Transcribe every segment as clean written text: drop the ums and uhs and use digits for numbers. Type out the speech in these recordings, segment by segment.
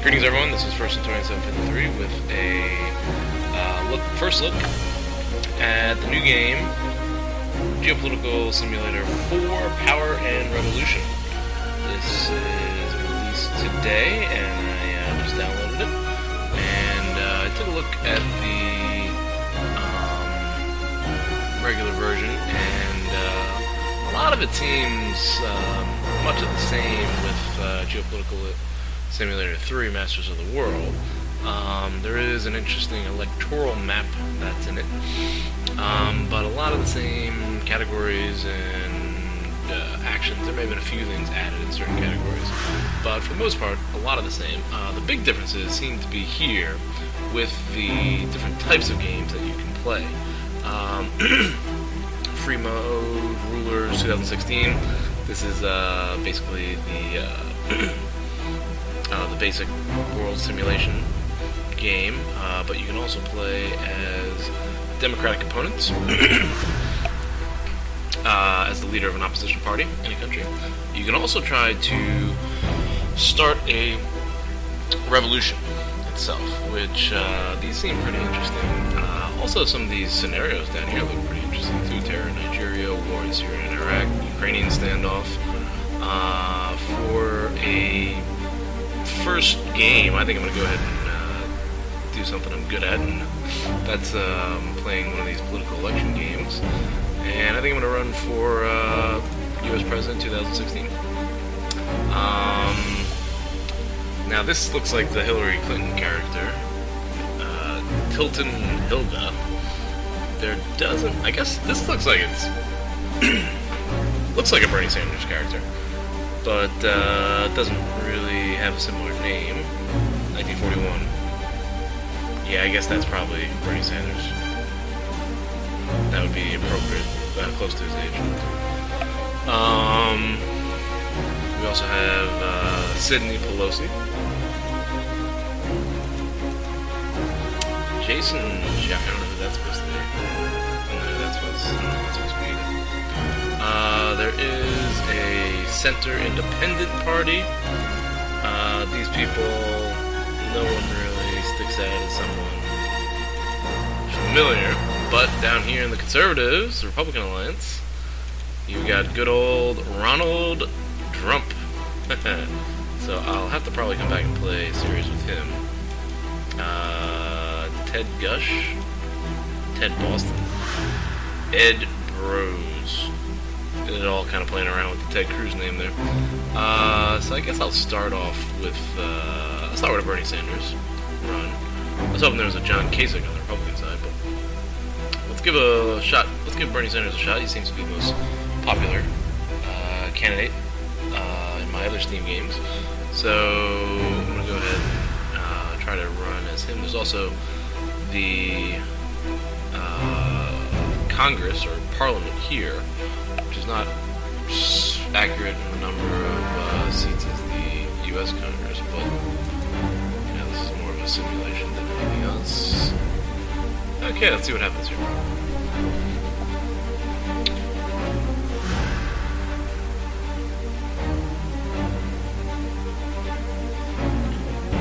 Greetings, everyone. This is First and 2753 with a first look at the new game, Geopolitical Simulator 4: Power and Revolution. This is released today, and I just downloaded it. And I took a look at the regular version, and a lot of it seems much of the same with Geopolitical Simulator 3 Masters of the World. There is an interesting electoral map that's in it, but a lot of the same categories and actions. There may have been a few things added in certain categories, but for the most part, a lot of the same. The big differences seem to be here with the different types of games that you can play. Free mode, rulers, 2016. This is basically the basic world simulation game, but you can also play as democratic opponents, as the leader of an opposition party in a country. You can also try to start a revolution itself, which these seem pretty interesting. Also, some of these scenarios down here look pretty interesting too. Terror in Nigeria, war in Syria and Iraq, Ukrainian standoff. For a first game, I think I'm going to go ahead and do something I'm good at, and that's playing one of these political election games. And I think I'm going to run for U.S. President 2016. Now this looks like the Hillary Clinton character, Tilton Hilda. There doesn't, I guess this looks like it's looks like a Bernie Sanders character, but doesn't really have a similar name. 1941. Yeah, I guess that's probably Bernie Sanders. That would be appropriate, close to his age. We also have Sidney Pelosi, Jason Jack. I don't know who that's supposed to be. No, that's supposed to be. There is a Center Independent Party. These people, no one really sticks out as someone familiar. But down here in the Conservatives, the Republican Alliance, you got good old Ronald Trump. So I'll have to probably come back and play a series with him. Ted Gush, Ted Boston, Ed Bros. It all kind of playing around with the Ted Cruz name there. So I guess I'll start off with a Bernie Sanders run. I was hoping there was a John Kasich on the Republican side, but let's give a shot. Let's give Bernie Sanders a shot. He seems to be the most popular candidate in my other Steam games. So I'm gonna go ahead and try to run as him. There's also the Congress or Parliament here, which is not accurate in the number of seats as the U.S. Congress, but this is more of a simulation than anything else. Okay, let's see what happens here.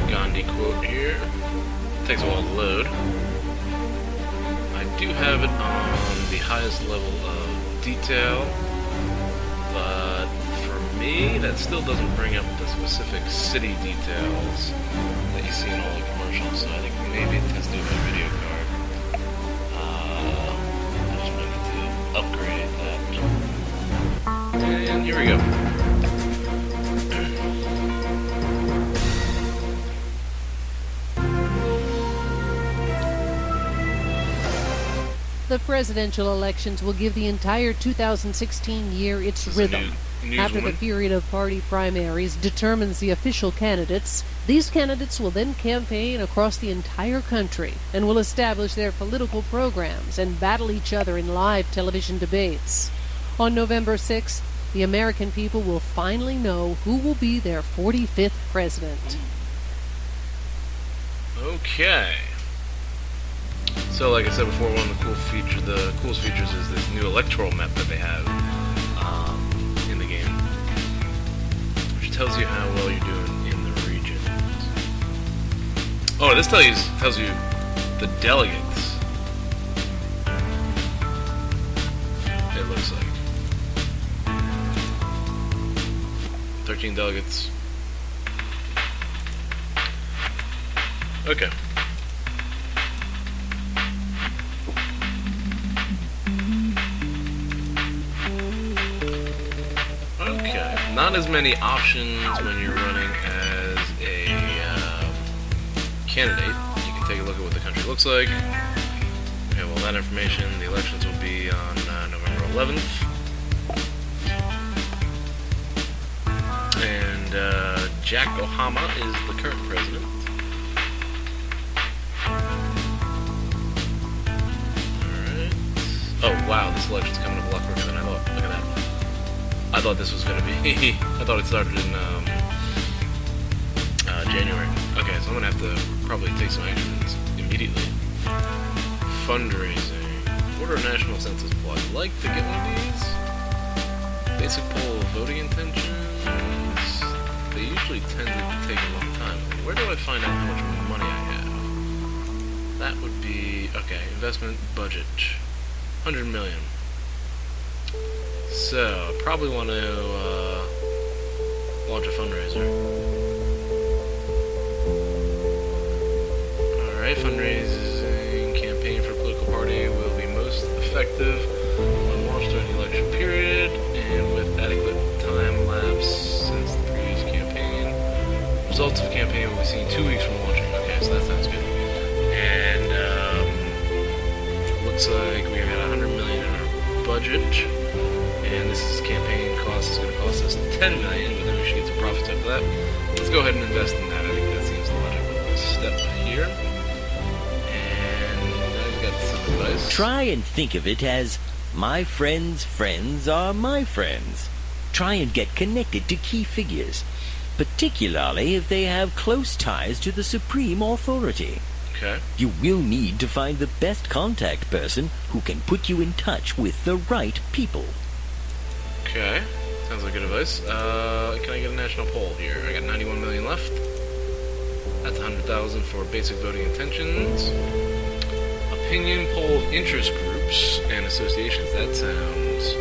Gandhi quote here. Takes a while to load. I do have it on the highest level of detail, but for me, that still doesn't bring up the specific city details that you see in all the commercials, so I think maybe it has to do with my video card. I just might need to upgrade that. And here we go. The presidential elections will give the entire 2016 year its rhythm. After the period of party primaries determines the official candidates, these candidates will then campaign across the entire country and will establish their political programs and battle each other in live television debates. On November 6th, the American people will finally know who will be their 45th president. Okay. So, like I said before, one of the coolest features is this new electoral map that they have in the game, which tells you how well you're doing in the region. Oh, this tells you the delegates. It looks like 13 delegates. Okay. Okay. Not as many options when you're running as a candidate. You can take a look at what the country looks like. We have all that information. The elections will be on November 11th. And Jack Ohama is the current president. Alright. Oh, wow, this election's coming up a lot quicker than I thought. Look at that. I thought this was going to be... I thought it started in January. Okay, so I'm going to have to probably take some actions immediately. Fundraising. Order a national census poll. I'd like to get one of these. Basic poll of voting intentions. They usually tend to take a long time. Where do I find out how much money I have? That would be... Okay, investment budget. 100 million. So, I probably want to launch a fundraiser. Alright, fundraising campaign for a political party will be most effective when launched during the election period and with adequate time lapse since the previous campaign. Results of the campaign will be seen 2 weeks from launching. Okay, so that sounds good. And looks like we got 100 million in our budget. And this campaign cost is going to cost us 10 million, but then we should get some profits after that. Let's go ahead and invest in that. I think that seems the logical step here. And I've got some advice. Try and think of it as my friends' friends are my friends. Try and get connected to key figures, particularly if they have close ties to the supreme authority. Okay. You will need to find the best contact person who can put you in touch with the right people. Okay, sounds like good advice. Can I get a national poll here? I got 91 million left. That's 100,000 for basic voting intentions. Opinion poll of interest groups and associations. That sounds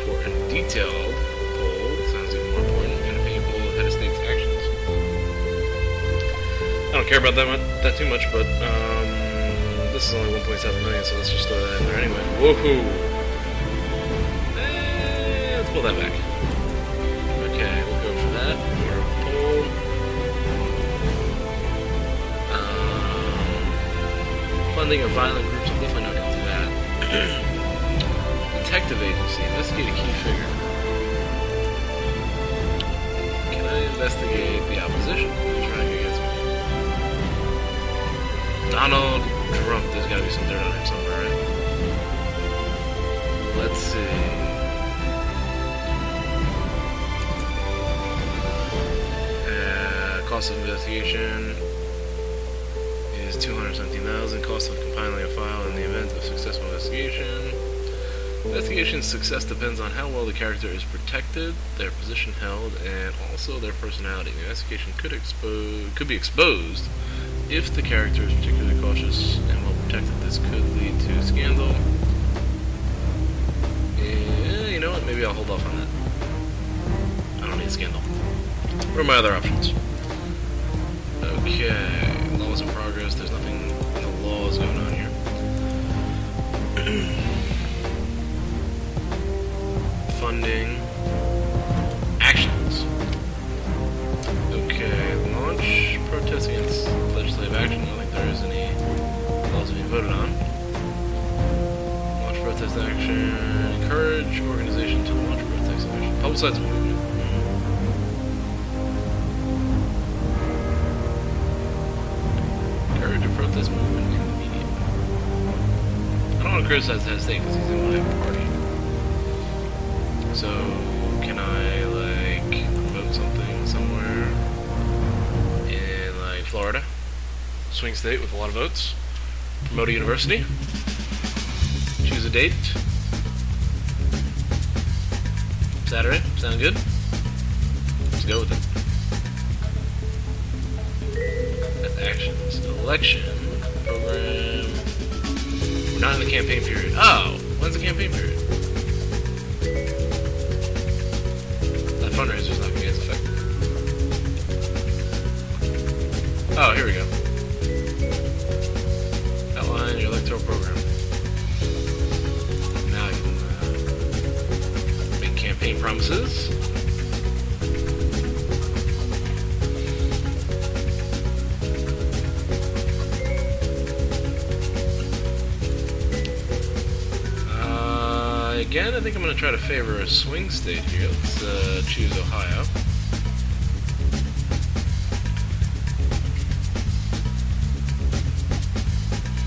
important. Detailed poll sounds even more important. And opinion poll of head of state's actions. I don't care about that too much, but this is only 1.7 million, so let's just throw that in there anyway. Woohoo! Pull that back. Okay, we'll go for that. Order poll. Funding of violent groups. I'm definitely not going to do that. Detective agency. Investigate a key figure. Can I investigate the opposition who's running against me? Donald Trump. There's got to be some dirt on him somewhere, right? Let's see. Cost of investigation is 217,000. Cost of compiling a file in the event of successful investigation. Investigation's success depends on how well the character is protected, their position held, and also their personality. The investigation could be exposed if the character is particularly cautious and well protected. This could lead to scandal. Yeah, you know what? Maybe I'll hold off on that. I don't need scandal. What are my other options? Okay, laws in progress. There's nothing in the laws going on here. Funding. Actions. Okay, launch protest against legislative action. I don't think there is any laws being voted on. Launch protest action. Encourage organization to launch protest action. Publicize the movement. Encourage a protest movement in the media. I don't want to criticize that state because he's in my party. So, can I, like, vote something somewhere in, like, Florida? Swing state with a lot of votes. Promote a university. Choose a date. Saturday. Sound good? Let's go with it. actions. Election. Program. We're not in the campaign period. Oh! When's the campaign period? That fundraiser's not going to be as effective. Oh, here we go. Outline your electoral program. Now I can make campaign promises. Again, I think I'm going to try to favor a swing state here. Let's choose Ohio.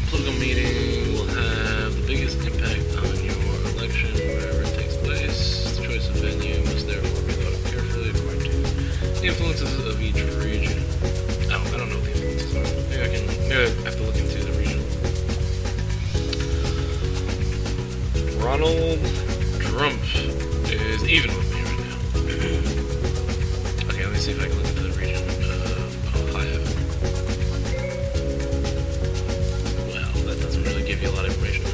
Political meeting will have the biggest impact on your election wherever it takes place. The choice of venue must therefore be thought of carefully according to the influences of each region. Oh, I don't know what the influences are. Maybe I have to look into the region. Ronald Trump is even with me right now. Okay, let me see if I can look into the region of Ohio. Well, that doesn't really give you a lot of information.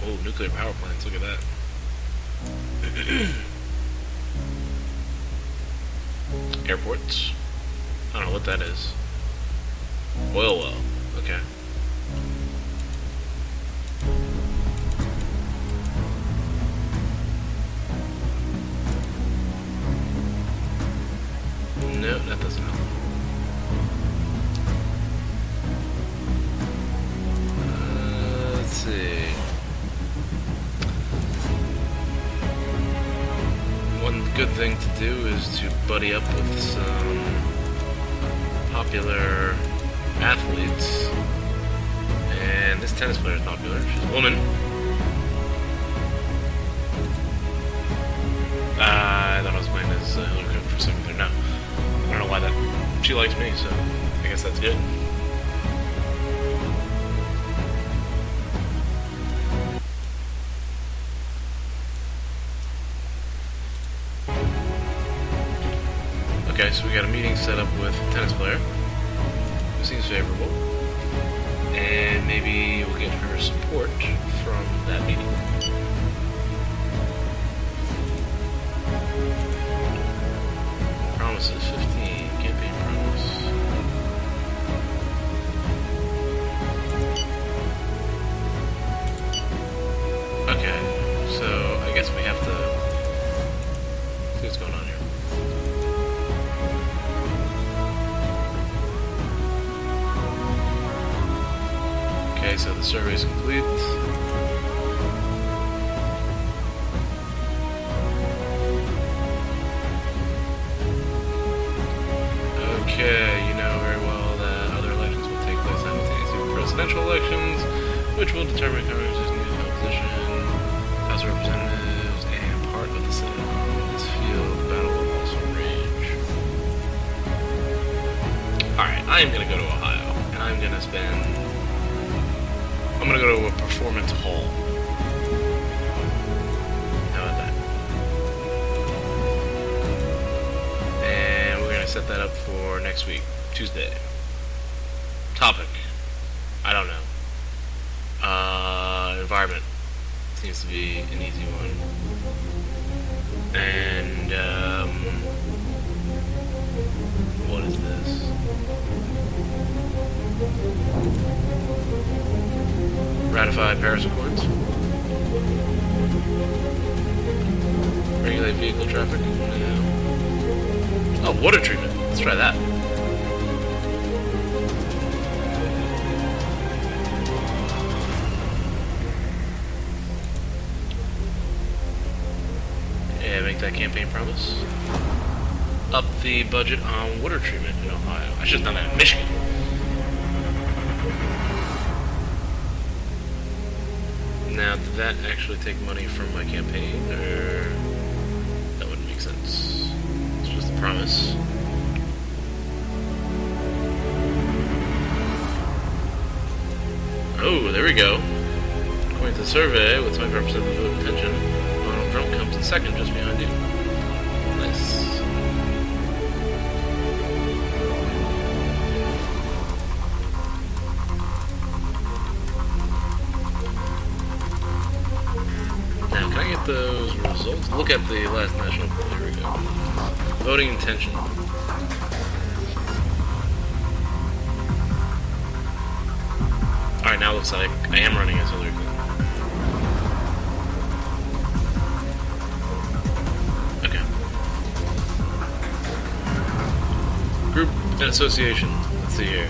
Oh, nuclear power plants, look at that. Airports. I don't know what that is. Oil well. Okay. No, that doesn't help. Let's see. One good thing to do is to buddy up with some popular athletes, and this tennis player is popular. She's a woman. I thought I was playing as Hillary Clinton for a second there. No, I don't know why that. She likes me, so I guess that's good. Okay, so we got a meeting set up with a tennis player. Seems favorable, and maybe we'll get her support from that meeting. Promises 15, campaign promise. Okay, so I guess we have to see what's going on here. Okay, so the survey is complete. Okay, you know very well that other elections will take place simultaneously with presidential elections, which will determine Congress's new composition, House of Representatives, and part of the Senate. On this field, the battle will also rage. Alright, I am going to go to Ohio, and I'm going to go to a performance hall. How about that? And we're going to set that up for next week, Tuesday. Topic. I don't know. Environment. Seems to be an easy one. And, what is this? Ratify Paris Accords. Regulate vehicle traffic. No. Oh, water treatment. Let's try that. Yeah, make that campaign promise. Up the budget on water treatment in Ohio. I should have done that in Michigan. Now, did that actually take money from my campaign, or that wouldn't make sense? It's just a promise. Oh, there we go. According to the survey, with 25% of the vote intention, Donald Trump comes in and second just behind you. Nice. Now, can I get those results? Look at the last national poll. Here we go. Voting intention. Alright, now it looks like I am running as Hillary Clinton. Okay. Group and association. Let's see here.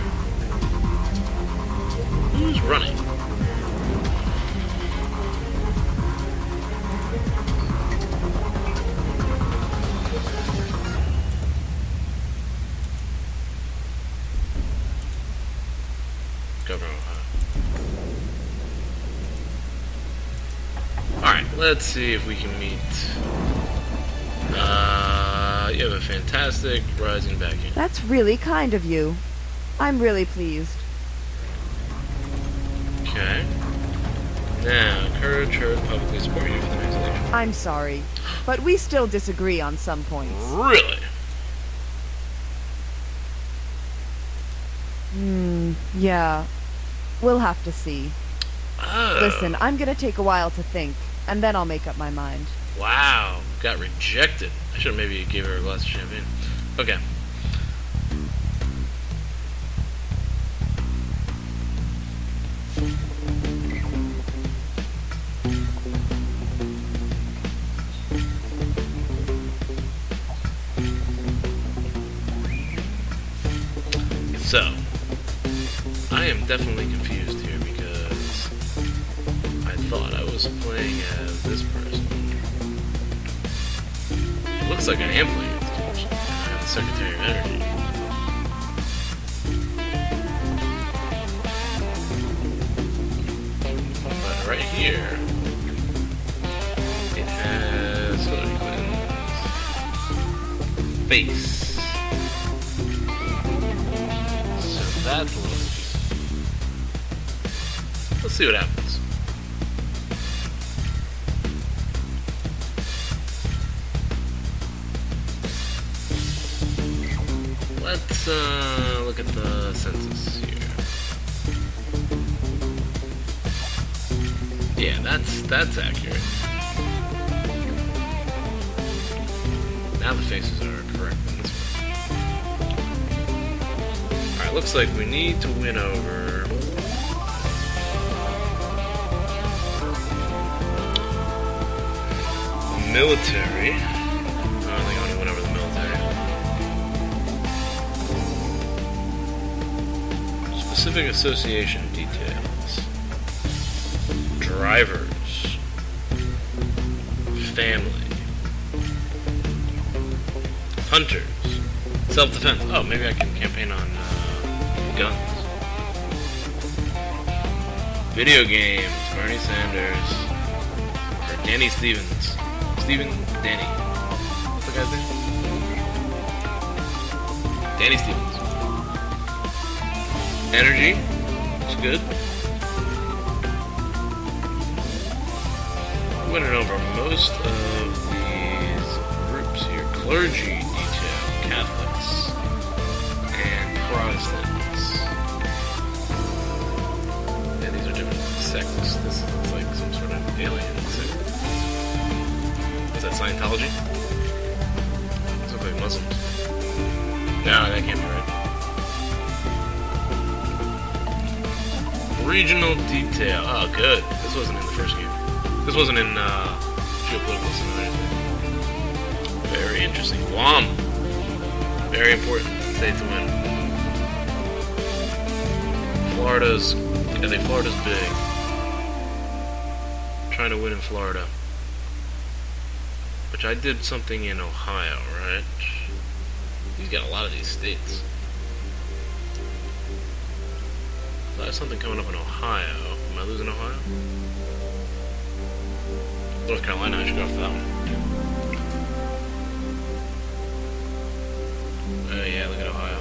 Who's running? Governor of Ohio. Alright, let's see if we can meet. You have a fantastic rising backhand. That's really kind of you. I'm really pleased. Okay. Now, encourage her to publicly support you for the next election. I'm sorry, but we still disagree on some points. Really? Yeah. We'll have to see. Oh. Listen, I'm gonna take a while to think, and then I'll make up my mind. Wow. Got rejected. I should have maybe gave her a glass of champagne. Okay. So, I am definitely confused here because I thought I was playing as this person. It looks like I am playing as this person. I have the Secretary of Energy. But right here, it has Hillary Clinton's face. That's a little confusing. Let's see what happens. Let's look at the census here. Yeah, that's accurate. Now the faces are correct in this one. Alright, looks like we need to win over military. I don't think I want to win over the military. Specific association details. Drivers. Family. Hunters. Self-defense. Oh, maybe I can campaign on guns. Video games. Bernie Sanders. Or Danny Stevens. Danny. What's the guy's name? Danny Stevens. Energy. Looks good. Winning over most of these groups here. Clergy detail. Catholics. And Protestants. Yeah, these are different sects. This is like some sort of alien sect. Is that Scientology? These look like Muslims. No, that can't be right. Regional detail. Oh, good. This wasn't in the first game. This wasn't in Geopolitical Simulator. Very interesting. Guam. Very important state to win. Florida's big. Trying to win in Florida. Which I did something in Ohio, right? He's got a lot of these states. So I have something coming up in Ohio. Am I losing Ohio? North Carolina, I should go for that one. Oh yeah, look at Ohio.